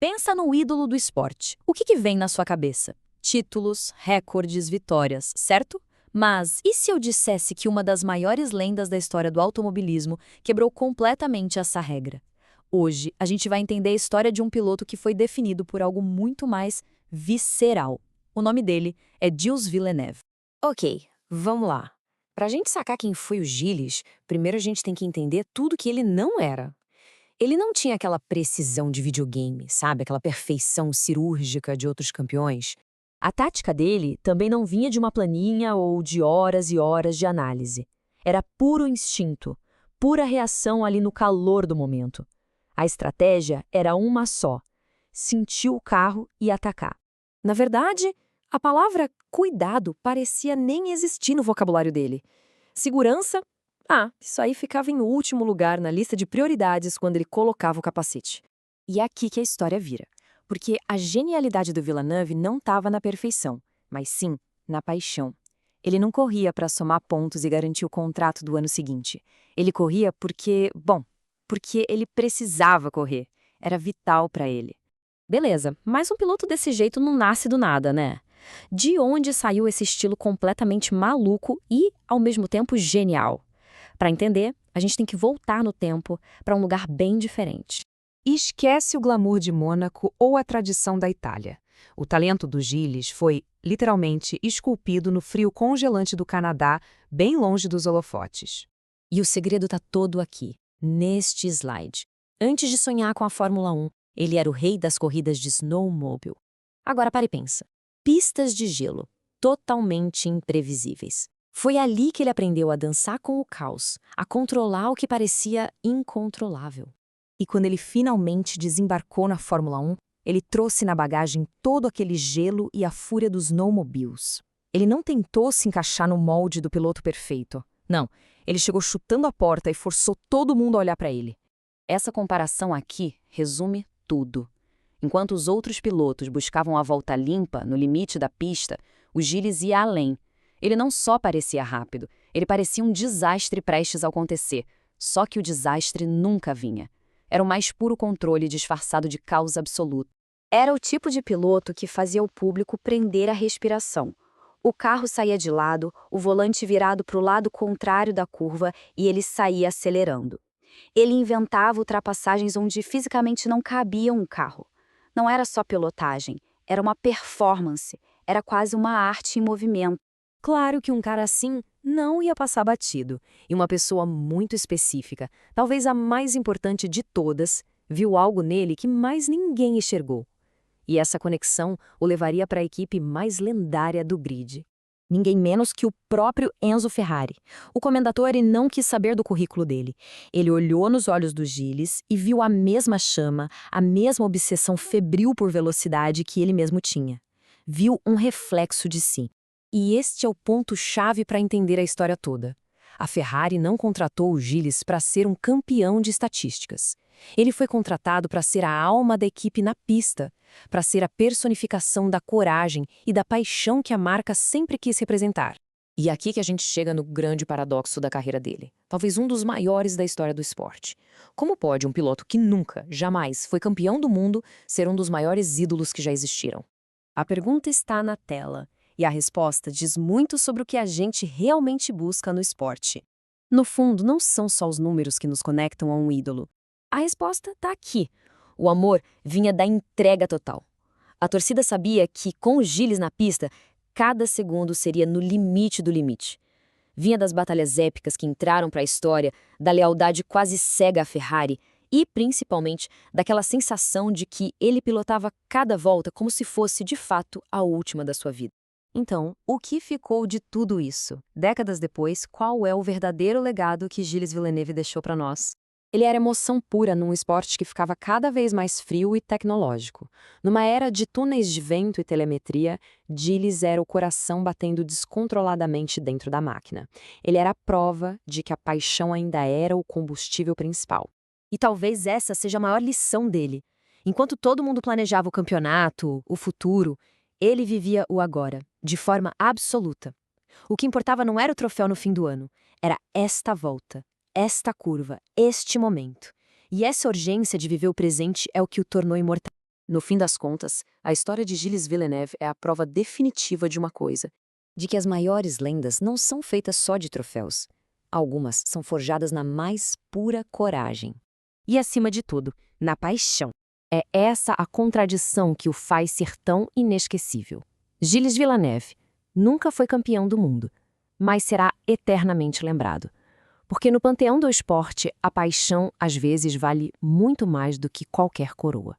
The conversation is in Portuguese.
Pensa no ídolo do esporte. O que vem na sua cabeça? Títulos, recordes, vitórias, certo? Mas e se eu dissesse que uma das maiores lendas da história do automobilismo quebrou completamente essa regra? Hoje, a gente vai entender a história de um piloto que foi definido por algo muito mais visceral. O nome dele é Gilles Villeneuve. Ok, vamos lá. Para a gente sacar quem foi o Gilles, primeiro a gente tem que entender tudo que ele não era. Ele não tinha aquela precisão de videogame, sabe? Aquela perfeição cirúrgica de outros campeões. A tática dele também não vinha de uma planinha ou de horas e horas de análise. Era puro instinto, pura reação ali no calor do momento. A estratégia era uma só: sentir o carro e atacar. Na verdade, a palavra cuidado parecia nem existir no vocabulário dele. Segurança? Isso aí ficava em último lugar na lista de prioridades quando ele colocava o capacete. E é aqui que a história vira. Porque a genialidade do Villeneuve não estava na perfeição, mas sim na paixão. Ele não corria para somar pontos e garantir o contrato do ano seguinte. Ele corria porque ele precisava correr. Era vital para ele. Beleza, mas um piloto desse jeito não nasce do nada, né? De onde saiu esse estilo completamente maluco e, ao mesmo tempo, genial? Para entender, a gente tem que voltar no tempo para um lugar bem diferente. E esquece o glamour de Mônaco ou a tradição da Itália. O talento do Gilles foi, literalmente, esculpido no frio congelante do Canadá, bem longe dos holofotes. E o segredo está todo aqui, neste slide. Antes de sonhar com a Fórmula 1, ele era o rei das corridas de snowmobile. Agora pare e pensa. Pistas de gelo, totalmente imprevisíveis. Foi ali que ele aprendeu a dançar com o caos, a controlar o que parecia incontrolável. E quando ele finalmente desembarcou na Fórmula 1, ele trouxe na bagagem todo aquele gelo e a fúria dos snowmobiles. Ele não tentou se encaixar no molde do piloto perfeito. Não, ele chegou chutando a porta e forçou todo mundo a olhar para ele. Essa comparação aqui resume tudo. Enquanto os outros pilotos buscavam a volta limpa, no limite da pista, o Gilles ia além. Ele não só parecia rápido, ele parecia um desastre prestes a acontecer, só que o desastre nunca vinha. Era o mais puro controle disfarçado de caos absoluto. Era o tipo de piloto que fazia o público prender a respiração. O carro saía de lado, o volante virado para o lado contrário da curva e ele saía acelerando. Ele inventava ultrapassagens onde fisicamente não cabia um carro. Não era só pilotagem, era uma performance, era quase uma arte em movimento. Claro que um cara assim não ia passar batido, e uma pessoa muito específica, talvez a mais importante de todas, viu algo nele que mais ninguém enxergou. E essa conexão o levaria para a equipe mais lendária do grid. Ninguém menos que o próprio Enzo Ferrari. O comendatore não quis saber do currículo dele. Ele olhou nos olhos do Gilles e viu a mesma chama, a mesma obsessão febril por velocidade que ele mesmo tinha. Viu um reflexo de si. E este é o ponto-chave para entender a história toda. A Ferrari não contratou o Gilles para ser um campeão de estatísticas. Ele foi contratado para ser a alma da equipe na pista, para ser a personificação da coragem e da paixão que a marca sempre quis representar. E é aqui que a gente chega no grande paradoxo da carreira dele, talvez um dos maiores da história do esporte. Como pode um piloto que nunca, jamais foi campeão do mundo ser um dos maiores ídolos que já existiram? A pergunta está na tela. E a resposta diz muito sobre o que a gente realmente busca no esporte. No fundo, não são só os números que nos conectam a um ídolo. A resposta está aqui. O amor vinha da entrega total. A torcida sabia que, com o Gilles na pista, cada segundo seria no limite do limite. Vinha das batalhas épicas que entraram para a história, da lealdade quase cega à Ferrari e, principalmente, daquela sensação de que ele pilotava cada volta como se fosse, de fato, a última da sua vida. Então, o que ficou de tudo isso? Décadas depois, qual é o verdadeiro legado que Gilles Villeneuve deixou para nós? Ele era emoção pura num esporte que ficava cada vez mais frio e tecnológico. Numa era de túneis de vento e telemetria, Gilles era o coração batendo descontroladamente dentro da máquina. Ele era a prova de que a paixão ainda era o combustível principal. E talvez essa seja a maior lição dele. Enquanto todo mundo planejava o campeonato, o futuro, ele vivia o agora, de forma absoluta. O que importava não era o troféu no fim do ano, era esta volta, esta curva, este momento. E essa urgência de viver o presente é o que o tornou imortal. No fim das contas, a história de Gilles Villeneuve é a prova definitiva de uma coisa: De que as maiores lendas não são feitas só de troféus. Algumas são forjadas na mais pura coragem. e, acima de tudo, na paixão. É essa a contradição que o faz ser tão inesquecível. Gilles Villeneuve nunca foi campeão do mundo, mas será eternamente lembrado. Porque no panteão do esporte, a paixão às vezes vale muito mais do que qualquer coroa.